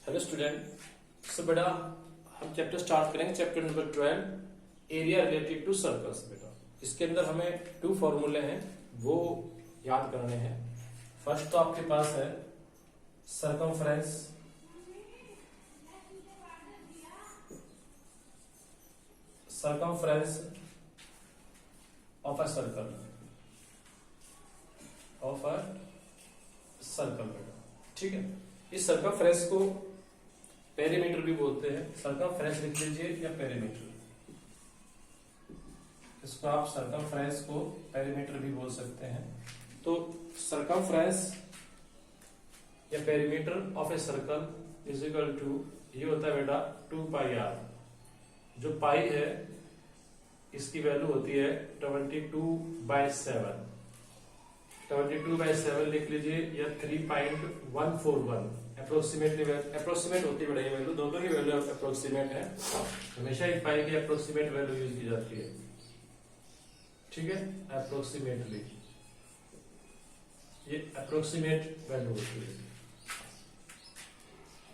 Hello student. सो बेटा हम chapter start करेंगे, chapter number 12 area related to circles. बेटा इसके अंदर हमें 2 फॉर्मूले हैं वो याद करने हैं। फर्स्ट तो आपके पास है circumference, circumference of a circle, बेटा ठीक है। इस सर्कमफ्रेंस को पेरीमीटर भी बोलते हैं। सर्कमफ्रेंस लिख लीजिए या पेरीमीटर, इसको आप सर्कमफ्रेंस को पेरीमीटर भी बोल सकते हैं। तो सर्कमफ्रेंस या perimeter of a circle is equal to, ये होता है बेटा 2 पाई आर। जो पाई है इसकी वैल्यू होती है 22/7। 22/7 लिख लीजिए या 3.141 अप्रोक्सीमेट होती है। ये वैल्यू दोनों की वैल्यू अप्रोक्सीमेट है, हमेशा एक पाई की अप्रोक्सीमेट वैल्यू यूज की जाती है, ठीक है। अप्रोक्सीमेटली ये अप्रोक्सीमेट वैल्यू होती है।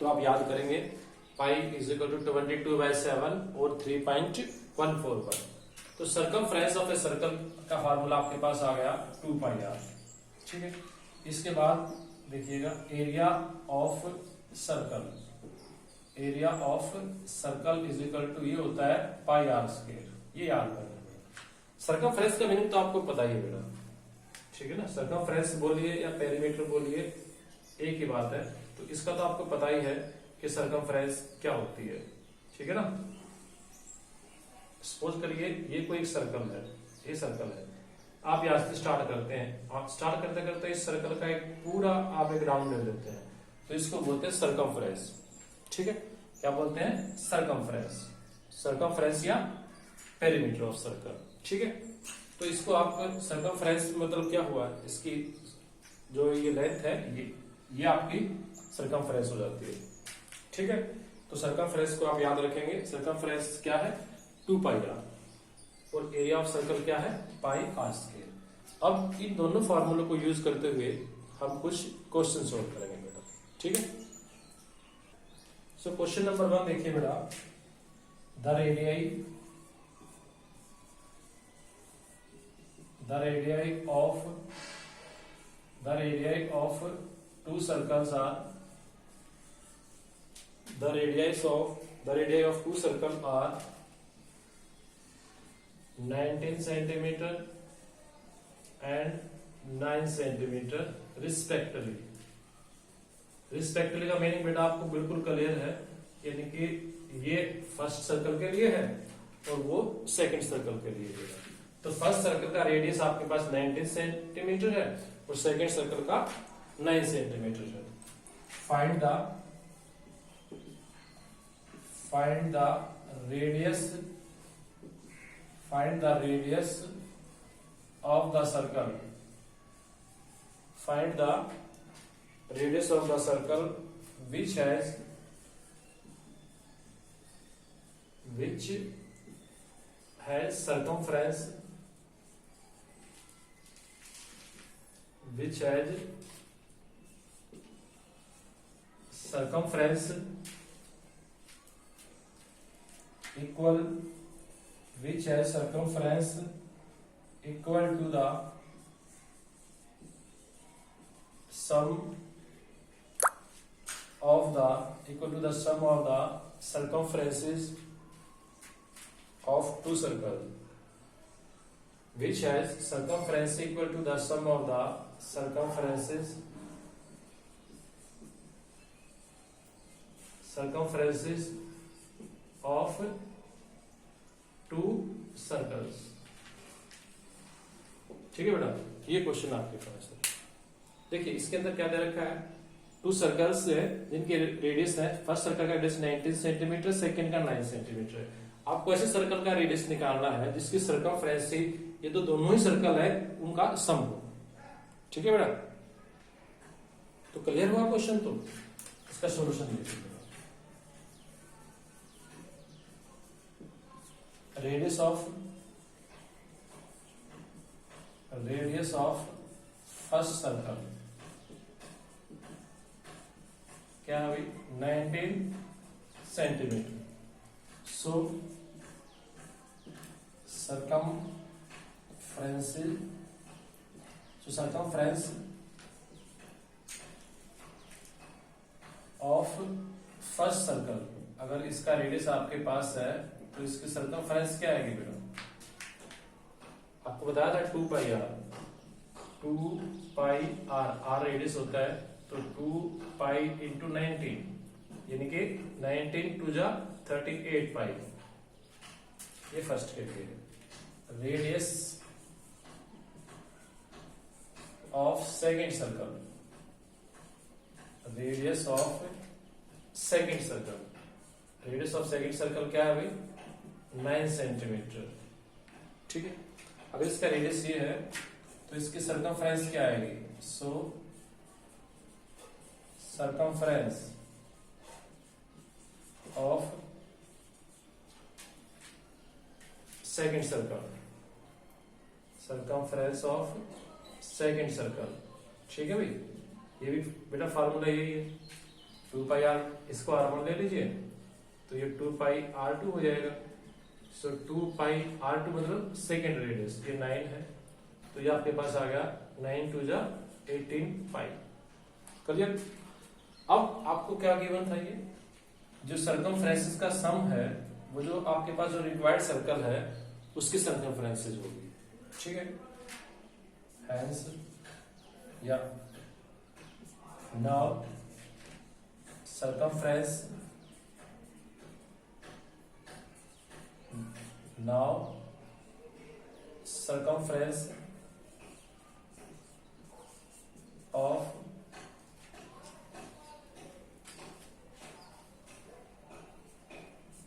तो आप याद करेंगे पाई इज इक्वल टू 22/7 और 3.141। तो सर्कमफ्रेंस ऑफ ए सर्कल का फार्मूला आपके पास आ गया 2 पाई आर, ठीक है। इसके बाद देखिएगा area of circle, area of circle is equal to ये होता है पाई आर स्क्वायर। ये याद करना। सर्कमफ्रेंस का मीनिंग तो आपको पता ही है बेटा, ठीक है ना। सर्कमफ्रेंस बोलिए या पेरीमीटर बोलिए एक ही बात है। तो इसका तो आपको पता ही है कि सर्कमफ्रेंस क्या होती है, ठीक है ना। सपोज करिए ये कोई एक सर्कल है, ये सर्कल है। आप यहां से स्टार्ट करते हैं, आप स्टार्ट करते करते इस सर्कल का एक पूरा आप एक राउंड ले लेते हैं, तो इसको बोलते हैं सर्कमफ्रेंस, ठीक है। क्या बोलते हैं? सर्कमफ्रेंस, सर्कमफ्रेंस या पेरीमीटर ऑफ सर्कल, ठीक है। तो इसको आप सर्कमफ्रेंस मतलब क्या हुआ, इसकी जो ये लेंथ है ये आपकी सर्कमफ्रेंस हो जाती है, ठीक है। तो सर्कमफ्रेंस को आप याद रखेंगे। सर्कमफ्रेंस क्या है? 2 पाई आर और एरिया ऑफ सर्कल क्या है? पाई आर स्क्वायर। अब इन दोनों फार्मूलों को यूज करते हुए हम कुछ क्वेश्चन सोल्व करेंगे बेटा, ठीक है। सो क्वेश्चन नंबर 1 देखिए बेटा, the radii of 2 circles are, the radii of 2 circles are 19 centimeter and 9 centimeter respectively। Respectively का मीनिंग बेटा आपको बिल्कुल क्लियर है, यानी कि ये फर्स्ट सर्कल के लिए है और वो सेकंड सर्कल के लिए है। तो फर्स्ट सर्कल का रेडियस आपके पास 19 सेंटीमीटर है और सेकंड सर्कल का 9 सेंटीमीटर है। Find the radius of the circle, find the radius of the circle which has circumference equal to the sum of the circumferences of 2 circles, which has circumference equal to the sum of the circumferences of 2 circles, ठीक है बेटा। ये question आपके पास है। देखिए इसके अंदर क्या दे रखा है, 2 सर्कल्स है जिनके रेडियस है, फर्स्ट सर्कल का रेडियस 19 सेंटीमीटर, सेकंड का 9 सेंटीमीटर है। आपको ऐसे सर्कल का रेडियस निकालना है जिसकी सर्कमफ्रेंस से ये तो दोनों ही सर्कल है उनका सम हो, ठीक है बेटा। तो क्लियर हुआ क्वेश्चन। तो इसका सोल्यूशन देखिए, रेडियस ऑफ फर्स्ट सर्कल क्या हुई 19 centimetre. So circumference of first circle, अगर इसका रेडियस आपके पास है तो इसकी सर्कमफ्रेंस क्या आएगी बेटा? आपको बताया था 2 pi r, 2 pi r, r radius होता है तो 2 पाई इंटू 19, यानी कि 19 टू जा 38 पाई। ये first category. Radius of second circle, radius of second circle, radius of second circle क्या है भाई? 9 सेंटीमीटर। ठीक है, अगर इसका रेडियस ये है तो इसकी सर्कमफ्रेंस क्या आएगी? So circumference of second circle, circumference of second circle. ठीक है भाई, ये भी बेटा फार्मूला यही है, 2 पाई आर, इसको R1 ले लीजिए तो ये 2 पाई R2 हो जाएगा। सो 2 पाई R2 मतलब सेकेंड रेडियस, ये 9 है तो ये आपके पास आ गया 9 टू जा 18 पाई। क्लियर? अब आपको क्या गिवन था? ये जो सर्कमफ्रेंसेस का सम है, वो जो आपके पास जो रिक्वायर्ड सर्कल है उसकी सर्कमफ्रेंसेस होगी। ठीक है, हैंस या now circumference of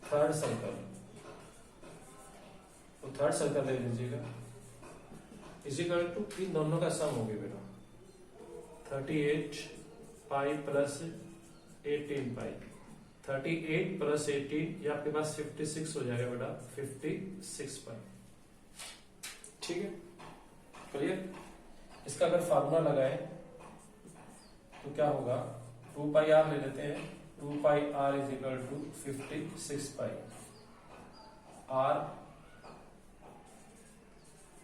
third circle, तो थर्ड सर्कल ले लीजिएगा, इजिकल टू इन दोनों का सम हो गया बेटा 38 पाई प्लस 18 पाई। 38 प्लस 18 ये आपके पास 56 हो जाएगा बेटा, 56 पाई। ठीक है, क्लियर? इसका अगर फार्मूला लगाए तो क्या होगा? 2 पाई आर ले लेते हैं, 2 pi r is equal to 56 pi.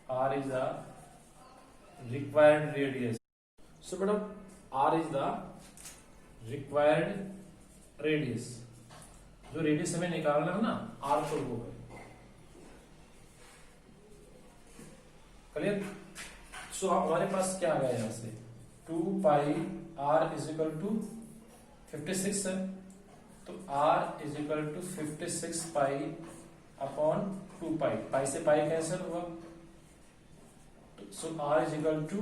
R is the required radius. So बेटा r is the required radius, जो रेडियस हमें निकालना है ना आर को वो है। क्लियर? सो हमारे पास क्या आ गया यहां से? 2 pi r is equal to 56 है, तो r is equal to 56 pi upon 2 pi, pi से पाई कैंसिल हुआ, so r is equal to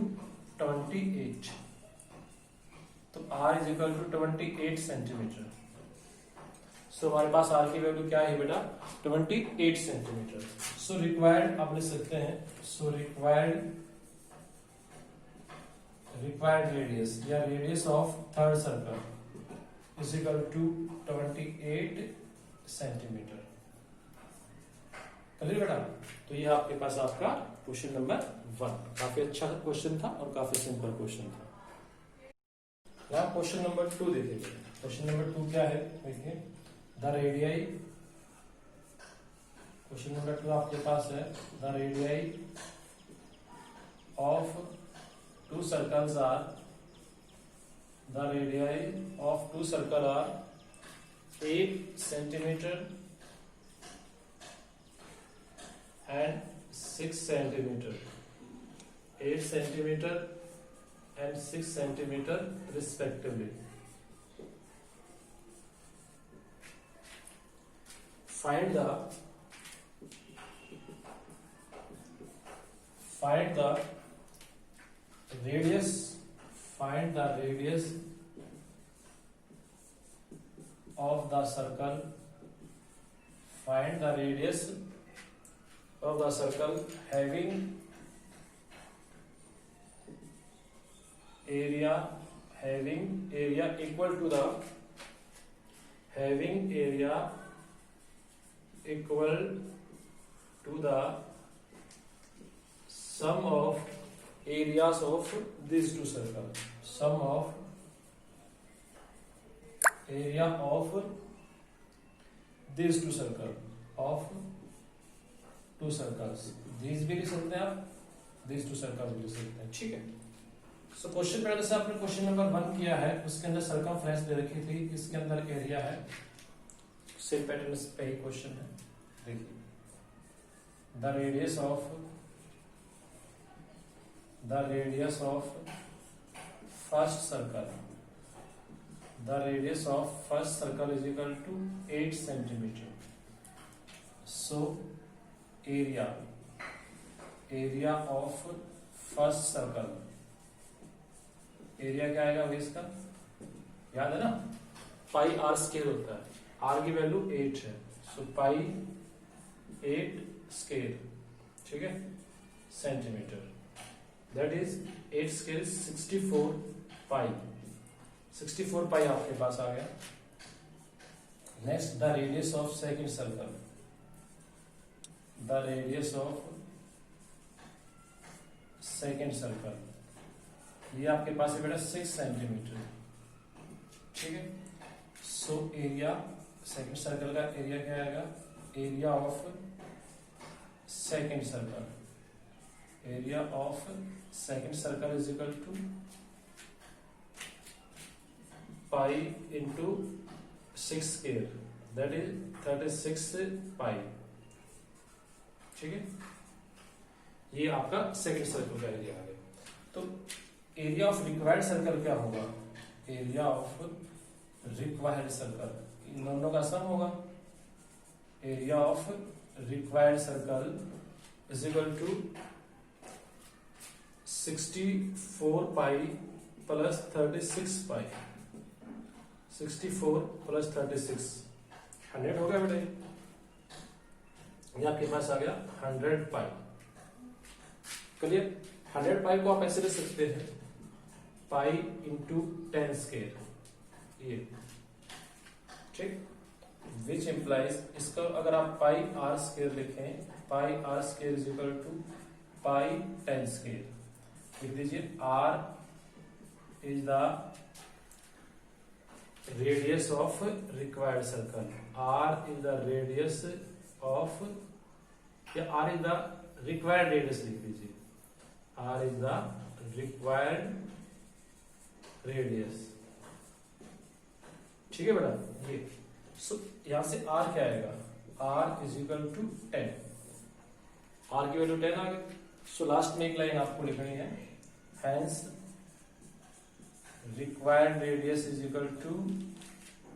28, तो r is equal to 28 centimetre. So हमारे पास आर की वैल्यू क्या है बेटा? 28 सेंटीमीटर। सो रिक्वायर्ड आप लिख सकते हैं, सो रिक्वायर्ड रेडियस या radius of third circle is equal to 28 centimetre. Clear बेटा? तो ये आपके पास आपका क्वेश्चन नंबर 1, काफी अच्छा क्वेश्चन था और काफी सिंपल क्वेश्चन था। यहाँ क्वेश्चन नंबर 2 देखिए। क्वेश्चन नंबर 2 क्या है? देखिए, द रेडियाई, क्वेश्चन नंबर 2 आपके पास है, the radii of 2 circles are, the radii of 2 circle are 8 centimetre and 6 centimeter, 8 centimeter and 6 centimeter respectively. Find the radius, find the radius of the circle, find the radius of the circle having area equal to the sum of areas of these 2 circles, sum of area of this two circle, of two circles, this भी लिख सकते हैं आप, this to circles भी लिख सकते हैं, ठीक है। सो क्वेश्चन पहले जैसे आपने क्वेश्चन नंबर 1 किया है, उसके अंदर सरकमफ्रेंस दे रखी थी, इसके अंदर एरिया है, सेम पैटर्न पे ही क्वेश्चन है। देखिए, the radius of first circle, the radius of first circle is equal to 8 centimetre. So area of first circle, area क्या आएगा भाई इसका, याद है ना, पाई आर स्केयर होता है, आर की वैल्यू 8 है, सो पाई 8 स्केयर, ठीक है, centimetre, that is 8 square 64 pi, 64 pi आपके पास आ गया। Next, the radius of second circle, the radius of second circle, ये आपके पास है बेटा 6 सेंटीमीटर, ठीक है। सो एरिया सेकंड सर्कल का एरिया क्या आएगा, area of second circle, area of second circle is equal to pi into 6 square, that is 36 pi, ठीक है। ये आपका सेकंड सर्कल का एरिया आ गया। तो एरिया ऑफ रिक्वायर्ड सर्कल क्या होगा, एरिया ऑफ रिक्वायर्ड सर्कल, इन दोनों का सम होगा, area of required circle is equal to 64 pi plus 36 pi, 64 plus 36 100 हो गया बेटे, ये आपके पास आ गया 100 पाई। क्लियर, 100 पाई को आप ऐसे लिख सकते हैं, पाई इंटू 10 स्क्वायर, ये ठीक, विच इम्प्लाइज, इसको अगर आप पाई आर स्क्वायर लिखें, pi r square is equal to pi 10 square, लिख दीजिए, r is the radius of required circle, r is the radius of, या r is the required radius लिख दीजिए, r is the required radius, ठीक है बेटा। ये सो यहां से आर क्या आएगा, r is equal to 10, r की वैल्यू 10 आ गई। सो लास्ट में एक लाइन आपको लिखनी है, hence required radius is equal to